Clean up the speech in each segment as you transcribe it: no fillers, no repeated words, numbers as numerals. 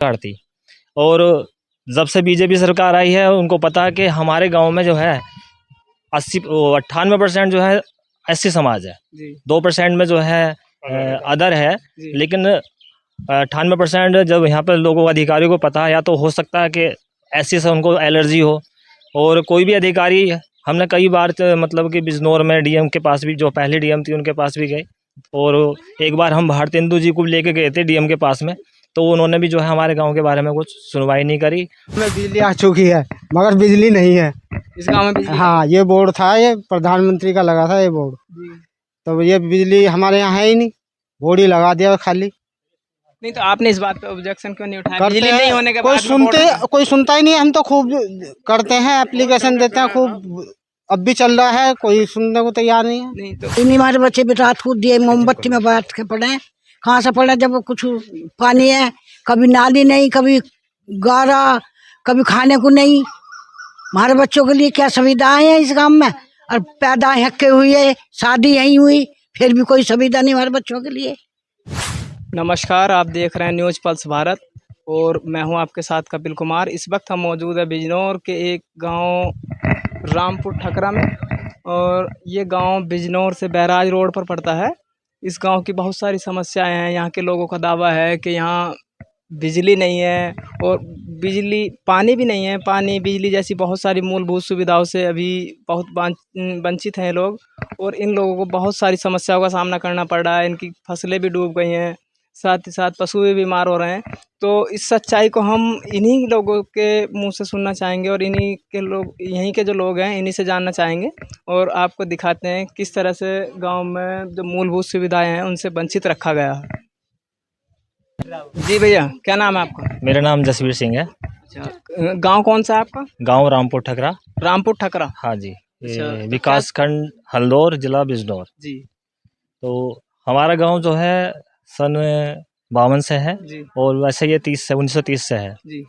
सरकार थी। और जब से बीजेपी सरकार आई है उनको पता है कि हमारे गांव में जो है 98% जो है एससी समाज है, 2% में जो है अदर है। लेकिन 98% जब यहाँ पर लोगों अधिकारियों को पता है, या तो हो सकता है कि एससी से उनको एलर्जी हो, और कोई भी अधिकारी, हमने कई बार मतलब कि बिजनौर में डीएम के पास भी, जो पहले डीएम थी उनके पास भी गए, और एक बार हम भारतेंदु जी को लेके गए थे डीएम के पास में, तो उन्होंने भी जो है हमारे गांव के बारे में कुछ सुनवाई नहीं करी। में बिजली आ चुकी है मगर बिजली नहीं है इस गांव में बिजली? हाँ, ये बोर्ड था, ये प्रधानमंत्री का लगा था ये बोर्ड, तो ये बिजली हमारे यहाँ है ही नहीं, बोर्ड ही लगा दिया खाली। नहीं तो आपने इस बात पे ऑब्जेक्शन क्यों नहीं उठाया? करते बिजली नहीं होने के कोई बाद में बोर्ड- कोई सुनता ही नहीं। हम तो खूब करते हैं, एप्लीकेशन देते हैं खूब, अब भी चल रहा है, कोई सुनने को तैयार नहीं है। नहीं तो इन्हीं हमारे बच्चे भी रात को दिए मोमबत्ती में बैठ के पढ़े, कहाँ से पढ़े जब कुछ पानी है, कभी नाली नहीं, कभी गारा, कभी खाने को नहीं। हमारे बच्चों के लिए क्या सुविधाएं हैं इस गांव में, और पैदा हक्के हुई है, शादी यहीं हुई, फिर भी कोई सुविधा नहीं हमारे बच्चों के लिए। नमस्कार, आप देख रहे हैं न्यूज़ पल्स भारत और मैं हूं आपके साथ कपिल कुमार। इस वक्त हम मौजूद है बिजनौर के एक गांव रामपुर ठकरा में, और ये गांव बिजनौर से बैराज रोड पर पड़ता है। इस गांव की बहुत सारी समस्याएं हैं। यहाँ के लोगों का दावा है कि यहाँ बिजली नहीं है, और पानी भी नहीं है। पानी, बिजली जैसी बहुत सारी मूलभूत सुविधाओं से अभी बहुत वंचित हैं लोग, और इन लोगों को बहुत सारी समस्याओं का सामना करना पड़ रहा है। इनकी फसलें भी डूब गई हैं, साथ ही साथ पशु भी बीमार हो रहे हैं। तो इस सच्चाई को हम इन्हीं लोगों के मुंह से सुनना चाहेंगे, और इन्हीं के लोग, यहीं के जो लोग हैं, इन्हीं से जानना चाहेंगे, और आपको दिखाते हैं किस तरह से गांव में जो मूलभूत सुविधाएं हैं उनसे वंचित रखा गया है। जी भैया, क्या नाम है आपका? मेरा नाम जसवीर सिंह है। अच्छा, गांव कौन सा है आपका? गांव रामपुर ठकरा। रामपुर ठकरा। हाँ जी, अच्छा, ये तो विकास खंड हल्दौर, जिला बिजनौर। जी तो हमारा गांव जो है सन 52 से है, जी और वैसे ये 1930 से है। जी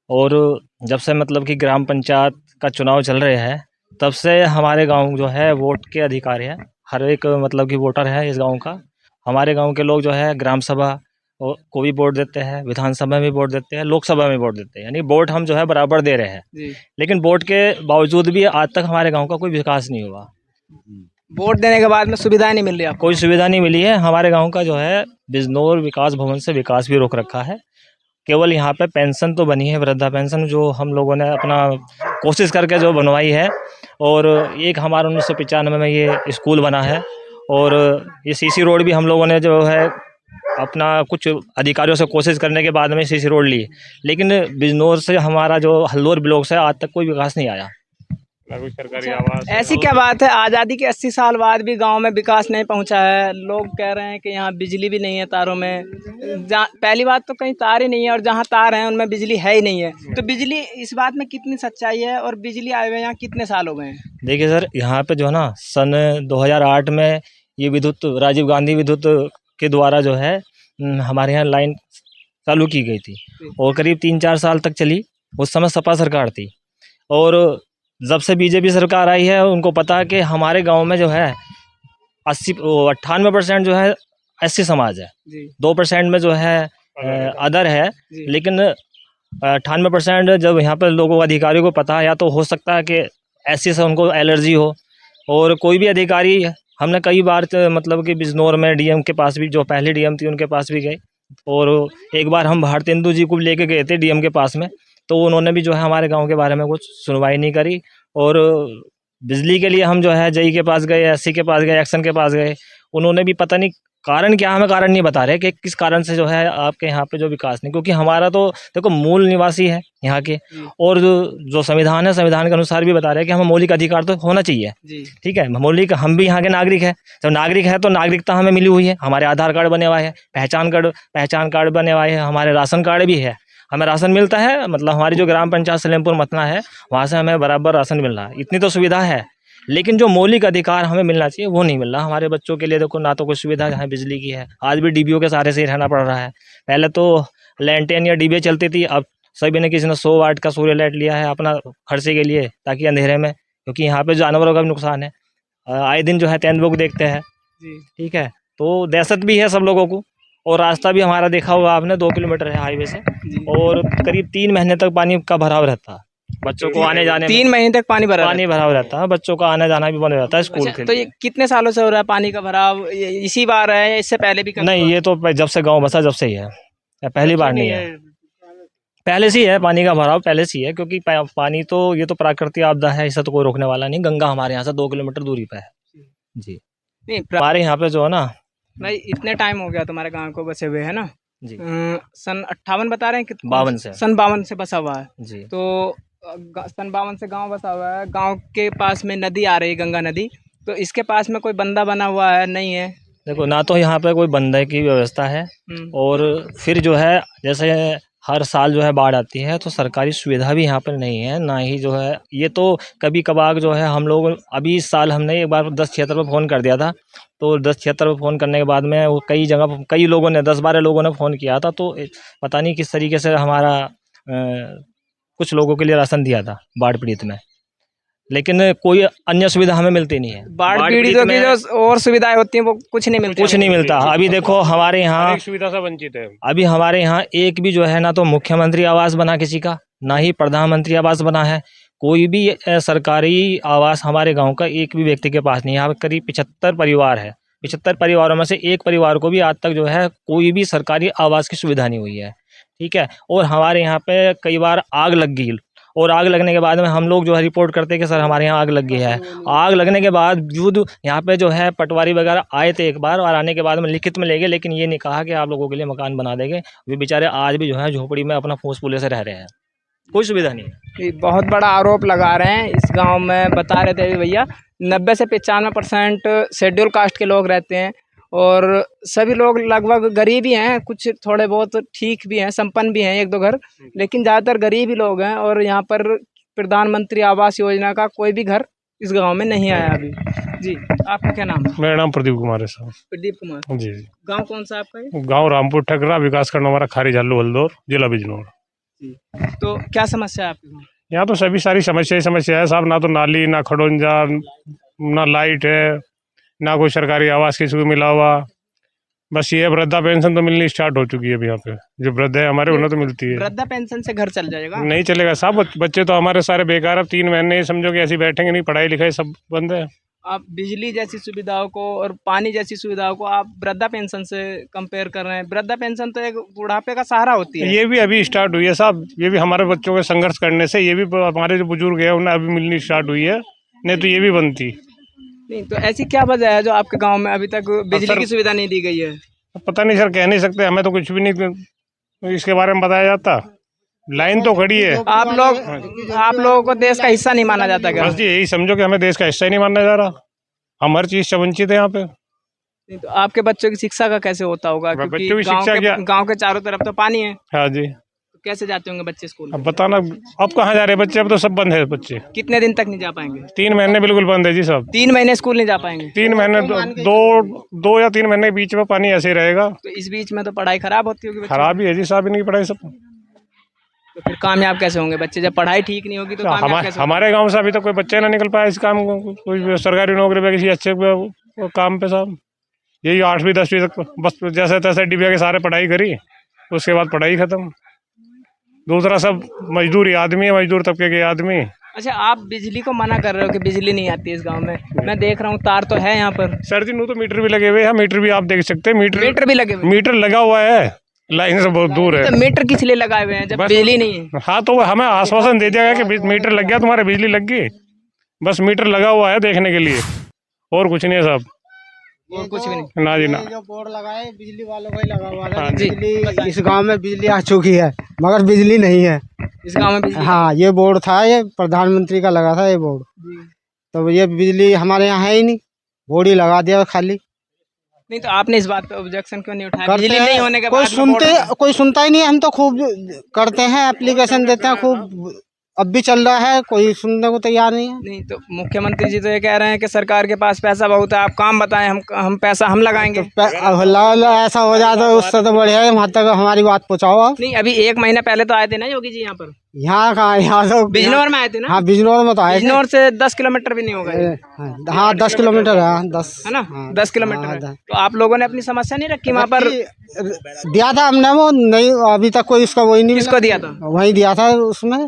और जब से मतलब कि ग्राम पंचायत का चुनाव चल रहे हैं, तब से हमारे गांव जो है वोट के अधिकारी है। हर एक मतलब कि वोटर है इस गांव का। हमारे गांव के लोग जो है ग्राम सभा को भी वोट देते हैं, विधानसभा में भी वोट देते हैं, लोकसभा में वोट देते हैं, यानी वोट हम जो है बराबर दे रहे हैं। जी। लेकिन वोट के बावजूद भी आज तक हमारे गांव का कोई विकास नहीं हुआ। वोट देने के बाद में सुविधाएं नहीं मिल रही आपको? कोई सुविधा नहीं मिली है। हमारे गांव का जो है बिजनौर विकास भवन से विकास भी रोक रखा है। केवल यहाँ पे पेंशन तो बनी है, वृद्धा पेंशन, जो हम लोगों ने अपना कोशिश करके जो बनवाई है। और एक हमारा 1995 में ये स्कूल बना है, और ये सीसी रोड भी हम लोगों ने जो है अपना कुछ अधिकारियों से कोशिश करने के बाद में सीसी रोड ली। लेकिन बिजनौर से हमारा जो हल्दौर ब्लॉक से आज तक कोई विकास नहीं आया। सरकारी आवास ऐसी क्या बात है, आज़ादी के 80 साल बाद भी गांव में विकास नहीं पहुंचा है? लोग कह रहे हैं कि यहाँ बिजली भी नहीं है तारों में। पहली बात तो कहीं तार ही नहीं है, और जहाँ तार हैं उनमें बिजली है ही नहीं है। तो बिजली, इस बात में कितनी सच्चाई है, और बिजली आए हुए यहाँ कितने साल हो गए हैं? देखिए सर, यहाँ पे जो है ना, सन 2008 में ये विद्युत, राजीव गांधी विद्युत के द्वारा जो है हमारे यहाँ लाइन चालू की गई थी, और करीब 3-4 साल तक चली। उस समय सपा सरकार थी, और जब से बीजेपी सरकार आई है उनको पता है कि हमारे गांव में जो है 98% जो है एससी समाज है, 2% में जो है अदर है। लेकिन 98% जब यहाँ पर लोगों अधिकारियों को पता है, या तो हो सकता है कि एससी से उनको एलर्जी हो, और कोई भी अधिकारी, हमने कई बार मतलब कि बिजनौर में डीएम के पास भी, जो पहले डीएम थी उनके पास भी गए, और एक बार हम भारतेंदु जी को लेके गए थे डीएम के पास में, तो उन्होंने भी जो है हमारे गांव के बारे में कुछ सुनवाई नहीं करी। और बिजली के लिए हम जो है जेई के पास गए, एससी के पास गए, एक्शन के पास गए, उन्होंने भी पता नहीं कारण क्या, हमें कारण नहीं बता रहे कि किस कारण से जो है आपके यहाँ पे जो विकास नहीं। क्योंकि हमारा तो देखो मूल निवासी है यहाँ के, और जो संविधान है, संविधान के अनुसार भी बता रहे हैं कि हमें मौलिक अधिकार तो होना चाहिए। ठीक है, मौलिक, हम भी यहाँ के नागरिक हैं। जब नागरिक है तो नागरिकता हमें मिली हुई है, हमारे आधार कार्ड बने हुआ है, पहचान कार्ड बने हुए हैं, हमारे राशन कार्ड भी है, हमें राशन मिलता है। मतलब हमारी जो ग्राम पंचायत सलेमपुर मतना है, वहाँ से हमें बराबर राशन मिल रहा है। इतनी तो सुविधा है, लेकिन जो मौलिक अधिकार हमें मिलना चाहिए वो नहीं मिल रहा। हमारे बच्चों के लिए देखो, ना तो कोई सुविधा यहाँ बिजली की है, आज भी डीबीओ के सहारे से ही रहना पड़ रहा है। पहले तो लैंटेन या डीबे चलती थी, अब सभी ने, किसी ने 100 वाट का सूर्य लाइट लिया है अपना खर्चे के लिए, ताकि अंधेरे में, क्योंकि यहाँ पे जानवरों का भी नुकसान है। आए दिन जो है तेंदुआ को देखते हैं। ठीक है, तो दहशत भी है सब लोगों को। और रास्ता भी हमारा देखा होगा आपने 2 किलोमीटर है हाईवे से, और करीब 3 महीने तक पानी का भराव रहता है। बच्चों को आने जाने में 3 महीने तक पानी भरा पानी भराव रहता है, बच्चों का आना जाना भी बंद हो जाता है स्कूल के तो ये लिए। कितने सालों से हो रहा है पानी का भराव? इसी बार है या इससे पहले भी कभी नहीं, हुआ? ये तो जब से गाँव बसा जब से ही है, पहली बार नहीं है। पहले से ही है पानी का भराव, पहले से ही है, क्योंकि पानी तो ये तो प्राकृतिक आपदा है, इसे तो कोई रोकने वाला नहीं। गंगा हमारे यहाँ से 2 किलोमीटर दूरी पे है जी। नहीं हमारे यहाँ पे जो है ना भाई, इतने टाइम हो गया तुम्हारे गांव को बसे हुए है ना? जी, सन 58 बता रहे हैं कि 52 से सन 52 से बसा हुआ है। जी। तो सन 52 से गांव बसा हुआ है। गांव के पास में नदी आ रही है, गंगा नदी। तो इसके पास में कोई बंदा बना हुआ है? नहीं है। देखो, ना तो यहाँ पे कोई बंदे की व्यवस्था है, और फिर जो है जैसे हर साल जो है बाढ़ आती है, तो सरकारी सुविधा भी यहाँ पर नहीं है, ना ही जो है ये तो कभी कभार जो है हम लोग अभी इस साल हमने एक बार 1076 पे फ़ोन कर दिया था। तो 1076 पे फ़ोन करने के बाद में वो कई जगह कई लोगों ने 10-12 लोगों ने फ़ोन किया था, तो पता नहीं किस तरीके से हमारा कुछ लोगों के लिए राशन दिया था बाढ़ पीड़ित में, लेकिन कोई अन्य सुविधा हमें मिलती नहीं है। बाढ़ पीड़ितों की जो और सुविधाएं होती हैं वो कुछ नहीं मिलती। कुछ नहीं मिलता। अभी देखो हमारे यहाँ सुविधा से वंचित है। अभी हमारे यहाँ एक भी जो है ना तो मुख्यमंत्री आवास बना किसी का, ना ही प्रधानमंत्री आवास बना है। कोई भी सरकारी आवास हमारे गांव का एक भी व्यक्ति के पास नहीं है। यहाँ पे करीब 75 परिवार है। 75 परिवारों में से एक परिवार को भी आज तक जो है कोई भी सरकारी आवास की सुविधा नहीं हुई है, ठीक है। और हमारे यहाँ पे कई बार आग लग गई, और आग लगने के बाद में हम लोग जो है रिपोर्ट करते हैं कि सर हमारे यहाँ आग लग गई है। आग लगने के बाद यहाँ पे जो है पटवारी वगैरह आए थे एक बार, और आने के बाद में लिखित में ले गए, लेकिन ये नहीं कहा कि आप लोगों के लिए मकान बना देंगे। वे बेचारे आज भी जो है झोपड़ी में अपना फूस फूले से रह रहे हैं, कोई सुविधा नहीं है। ये बहुत बड़ा आरोप लगा रहे हैं इस गांव में। बता रहे थे अभी भैया 90 से 95% शेड्यूल कास्ट के लोग रहते हैं, और सभी लोग लगभग गरीब ही हैं। कुछ थोड़े बहुत ठीक भी हैं, संपन्न भी हैं, एक दो घर, लेकिन ज़्यादातर गरीब ही लोग हैं। और यहाँ पर प्रधानमंत्री आवास योजना का कोई भी घर इस गांव में नहीं आया अभी। जी, आपका क्या नाम है? मेरा नाम प्रदीप कुमार है साहब। प्रदीप कुमार। जी। गांव कौन सा आपका ये? गांव रामपुर ठकरा, विकास खंड हमारा खारी झालू हल्दौर, जिला बिजनौर। तो क्या समस्या है आपके गाँव? यहाँ तो सभी सारी समस्या है साहब। ना तो नाली, ना खड़ोंजा, ना लाइट है, ना कोई सरकारी आवास किसी को मिला हुआ। बस ये वृद्धा पेंशन तो मिलनी स्टार्ट हो चुकी है अभी। यहाँ पे जो वृद्ध है हमारे उन्हें तो मिलती है। वृद्धा पेंशन से घर चल जाएगा? नहीं चलेगा साहब, बच्चे तो हमारे सारे बेकार। अब 3 महीने समझो कि ऐसे बैठेंगे नहीं, पढ़ाई लिखाई सब बंद है। आप बिजली जैसी सुविधाओं को और पानी जैसी सुविधाओं को आप वृद्धा पेंशन से कंपेयर कर रहे हैं। वृद्धा पेंशन तो एक बुढ़ापे का सहारा होती है। ये भी अभी स्टार्ट हुई है साहब। ये भी हमारे बच्चों के संघर्ष करने से, ये भी हमारे जो बुजुर्ग हैं उन्हें अभी मिलनी स्टार्ट हुई है, नहीं तो ये भी बनती नहीं। तो ऐसी क्या वजह है जो आपके गांव में अभी तक बिजली की सुविधा नहीं दी गई है? पता नहीं सर, कह नहीं सकते। हमें तो कुछ भी नहीं इसके बारे में बताया जाता। लाइन तो खड़ी है। आप लोगों को देश का हिस्सा नहीं माना जाता क्या? बस जी यही समझो कि हमें देश का हिस्सा ही नहीं माना जा रहा। हम हर चीज से वंचित है यहाँ पे। नहीं, तो आपके बच्चों की शिक्षा का कैसे होता होगा? क्योंकि बच्चों की शिक्षा क्या? गांव के चारों तरफ तो पानी है। हाँ जी। तो कैसे जाते होंगे बच्चे स्कूल? अब बताना, अब कहाँ जा रहे हैं बच्चे? अब तो सब बंद है बच्चे। कितने दिन तक नहीं जा पाएंगे? 3 महीने बिल्कुल बंद है जी साहब। 3 महीने स्कूल नहीं जा पाएंगे? 3 महीने, 2 या 3 महीने के बीच में पानी ऐसे ही रहेगा। तो इस बीच में तो पढ़ाई खराब होती होगी बच्चों की। खराब ही है जी साहब इनकी पढ़ाई सब। तो फिर कामयाब कैसे होंगे बच्चे जब पढ़ाई ठीक नहीं होगी? तो कामयाब कैसे होंगे? हमारे गांव से अभी तक कोई बच्चा ना निकल पाया इस काम को, कोई सरकारी नौकरी पे, किसी अच्छे काम पे साहब। यही 8वीं 10वीं तक बस जैसे तैसे डिबिया के सारे पढ़ाई करी, उसके बाद पढ़ाई खत्म। दूसरा सब मजदूरी आदमी है, मजदूर तबके के आदमी। अच्छा, आप बिजली को मना कर रहे हो कि बिजली नहीं आती इस गांव में। मैं देख रहा हूँ तार तो है यहाँ पर। सर जी, नू तो मीटर भी लगे हुए हैं। मीटर भी आप देख सकते हैं। मीटर भी लगे हुए हैं? मीटर लगा हुआ है, लाइन से बहुत दूर है। तो मीटर किस लिए लगाए हुए हैं जब बिजली नहीं है? हाँ, तो हमें आश्वासन दे दिया गया कि मीटर लग गया, तुम्हारे बिजली लग गई। बस मीटर लगा हुआ है देखने के लिए, और कुछ नहीं है साहब। और कुछ भी नहीं? ना जी ना। जो बोर्ड लगाए बिजली वालों का ही लगा हुआ है। हाँ जी। बिजली इस गांव में बिजली आ चुकी है, मगर बिजली नहीं है इस गांव में बिजली? हाँ, ये बोर्ड था, ये प्रधानमंत्री का लगा था ये बोर्ड। तो ये बिजली हमारे यहाँ है ही नहीं, बोर्ड ही लगा दिया खाली। नहीं, तो आपने इस बात पे ऑब्जेक्शन क्यों नहीं उठाया? करते बिजली नहीं होने के कोई बाद में सुनता ही नहीं है। हम तो खूब करते हैं, एप्लीकेशन देते हैं, खूब अब भी चल रहा है, कोई सुनने को तैयार नहीं है। नहीं तो मुख्यमंत्री जी तो ये कह रहे हैं कि सरकार के पास पैसा बहुत है, आप काम बताएं, हम पैसा हम लगाएंगे। ऐसा हो जाता है उससे तो बढ़िया है, वहाँ तक हमारी बात पहुँचाओ आप। नहीं अभी 1 महीना पहले तो आए थे ना योगी जी यहाँ पर, यहाँ कहाँ, यहाँ तो बिजनौर में आए थे ना। हाँ बिजनौर में तो आए थे। बिजनौर से 10 किलोमीटर भी नहीं होगा ये। हाँ 10 किलोमीटर है, 10 है ना, हाँ, 10 किलोमीटर हाँ, है। 10। तो आप लोगों ने अपनी समस्या नहीं रखी वहाँ पर? दिया था हमने, वो नहीं अभी तक कोई उसका वही नहीं मिला। किसको दिया था? वही दिया था उसमें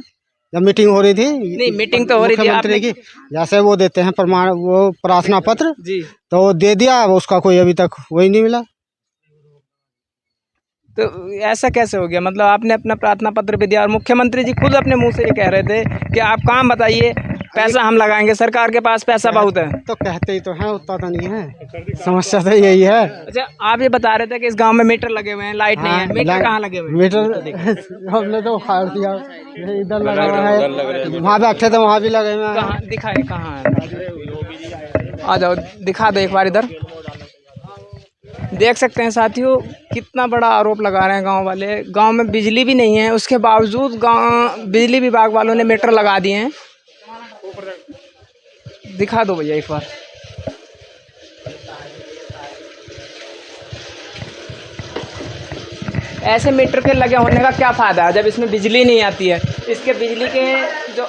जब मीटिंग हो रही थी। नहीं मीटिंग तो हो रही थी मुख्यमंत्री की, जैसे वो देते हैं प्रमाण, वो प्रार्थना पत्र जी, तो वो दे दिया, उसका कोई अभी तक वही नहीं मिला। तो ऐसा कैसे हो गया? मतलब आपने अपना प्रार्थना पत्र भी दिया और मुख्यमंत्री जी खुद अपने मुंह से ये कह रहे थे कि आप काम बताइए, पैसा हम लगाएंगे, सरकार के पास पैसा बहुत है। तो कहते ही तो है, उतना तो नहीं है, समस्या तो यही है। अच्छा आप ये बता रहे थे कि इस गांव में मीटर लगे हुए हैं, लाइट नहीं है, मीटर कहाँ लगे हुए हैं? मीटर हमने तो उखाड़ दिया, इधर लगा हुआ है, वहाँ बैठे थे वहाँ भी लगे हुए हैं। कहाँ दिखाए, कहाँ है? आ जाओ दिखा दो एक बार इधर। देख सकते हैं साथियों कितना बड़ा आरोप लगा रहे हैं गांव वाले। गांव में बिजली भी नहीं है, उसके बावजूद गांव बिजली विभाग वालों ने मीटर लगा दिए हैं। दिखा दो भैया एक बार। ऐसे मीटर के लगे होने का क्या फ़ायदा है जब इसमें बिजली नहीं आती है? इसके बिजली के जो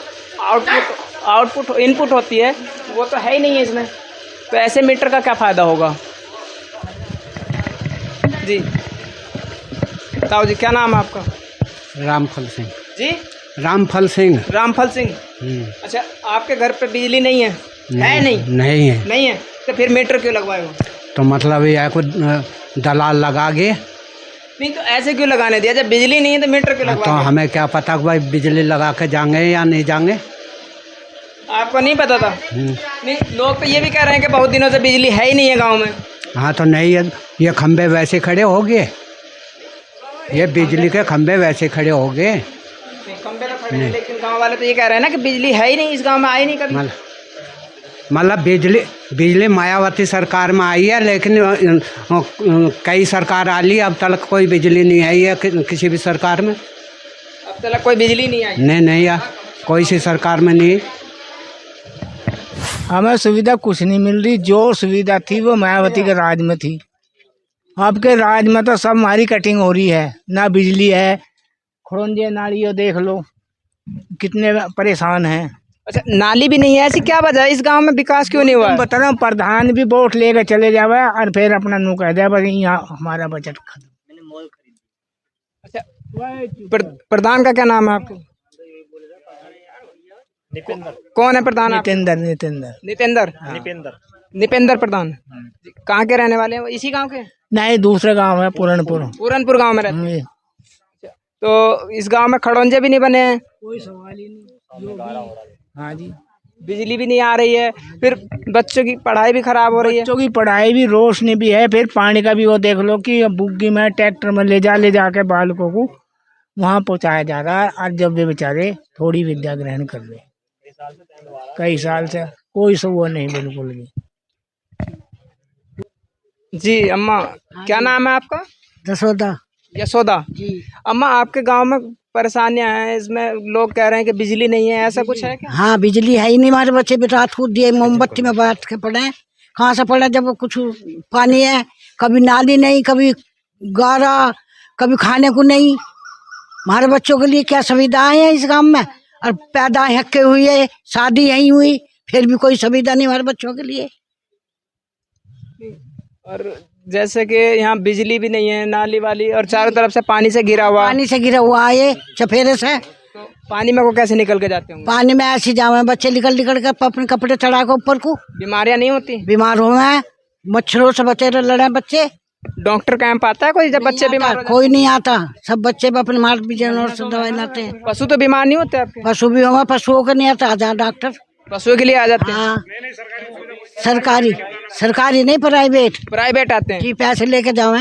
आउटपुट इनपुट होती है वो तो है ही नहीं है इसमें, तो ऐसे मीटर का क्या फ़ायदा होगा? जी बताओ जी, क्या नाम है आपका? रामफल सिंह। जी रामफल सिंह। रामफल सिंह। अच्छा आपके घर पे बिजली नहीं है? है नहीं? नहीं है। नहीं है तो फिर मीटर क्यों लगवाए हो? तो मतलब ये कुछ दलाल लगा के, नहीं तो ऐसे क्यों लगाने दिया? जब बिजली नहीं है तो मीटर क्यों तो लगवाए? हमें क्या पता कि भाई बिजली लगा के जाएंगे या नहीं जाएंगे। आपको नहीं पता था? नहीं लोग तो ये भी कह रहे हैं कि बहुत दिनों से बिजली है ही नहीं है गांव में। हाँ तो नहीं है, ये खंबे वैसे खड़े हो गए, ये बिजली के खंबे वैसे खड़े हो गए। खंबे तो खड़े हैं, लेकिन गांव वाले तो ये कह रहे हैं ना कि बिजली है ही नहीं, इस गांव में आई नहीं कभी। मतलब बिजली मायावती सरकार में आई है, लेकिन कई सरकार आ ली, अब तक कोई बिजली नहीं आई है किसी भी सरकार में। अब तक कोई बिजली नहीं आई? नहीं यार, कोई सी सरकार में नहीं। हमें सुविधा कुछ नहीं मिल रही, जो सुविधा थी वो मायावती के राज में थी। आपके राज में तो सब हमारी कटिंग हो रही है, ना बिजली है, खड़ोंजे नालियों देख लो कितने परेशान हैं। अच्छा नाली भी नहीं है, ऐसी क्या वजह है? इस गांव में विकास क्यों नहीं हुआ है? बता रहा हूँ, प्रधान भी वोट लेकर चले जावे और फिर अपना नू कह दे बस यहाँ हमारा बजट खत्म। अच्छा प्रधान का क्या नाम है आपके? कौन है प्रधान? निपेंद्र प्रधान। कहाँ के रहने वाले हैं? इसी गांव के? नहीं, दूसरे गांव है पूरनपुर गांव में रहते हैं। तो इस गांव में खड़ोंजे भी नहीं बने हैं? कोई सवाल ही नहीं। हाँ जी, बिजली भी नहीं आ रही है, फिर बच्चों की पढ़ाई भी खराब हो रही है। बच्चों की पढ़ाई भी, रोशनी भी है, फिर पानी का भी वो देख लो कि बुग्गी में ट्रैक्टर में ले जा के बालकों को वहाँ पहुँचाया जा रहा है। और जब वे बेचारे थोड़ी विद्या ग्रहण कर रहे कई साल से कोई वो नहीं बिल्कुल भी। जी अम्मा क्या नाम है आपका? जसोदा यशोदा जी। अम्मा आपके गांव में परेशानियां हैं, इसमें लोग कह रहे हैं कि बिजली नहीं है, ऐसा कुछ है क्या? हाँ बिजली है ही नहीं, हमारे बच्चे भी रात को दिए मोमबत्ती में बैठ के पढ़े, कहाँ से पढ़े जब कुछ पानी है, कभी नाली नहीं, कभी गारा, कभी खाने को नहीं। हमारे बच्चों के लिए क्या सुविधाएं हैं इस गांव में? और पैदा हक्के हुई है, शादी यहीं हुई, फिर भी कोई सुविधा नहीं हमारे बच्चों के लिए। और जैसे कि यहाँ बिजली भी नहीं है, नाली वाली, और चारों तरफ से पानी से घिरा हुआ। पानी से घिरा हुआ है चफेरे से। तो पानी में को कैसे निकल के जाते होंगे? पानी में ऐसे जावे बच्चे निकल के अपने कपड़े चढ़ा के ऊपर को, बीमारियां नहीं होती? बीमार हो गए, मच्छरों से बचे लड़े बच्चे। डॉक्टर कैंप आता है कोई जब बच्चे बीमार हो? कोई नहीं आता, सब बच्चे अपने मार्ट बिजनौर से दवाई लाते हैं। पशु तो बीमार नहीं होते आपके? पशु भी होगा, पशुओं का नहीं आता, आजा डॉक्टर। पशुओं के लिए आ जाते हैं? हाँ सरकारी नहीं, प्राइवेट प्राइवेट आते हैं कि पैसे लेके जाओ।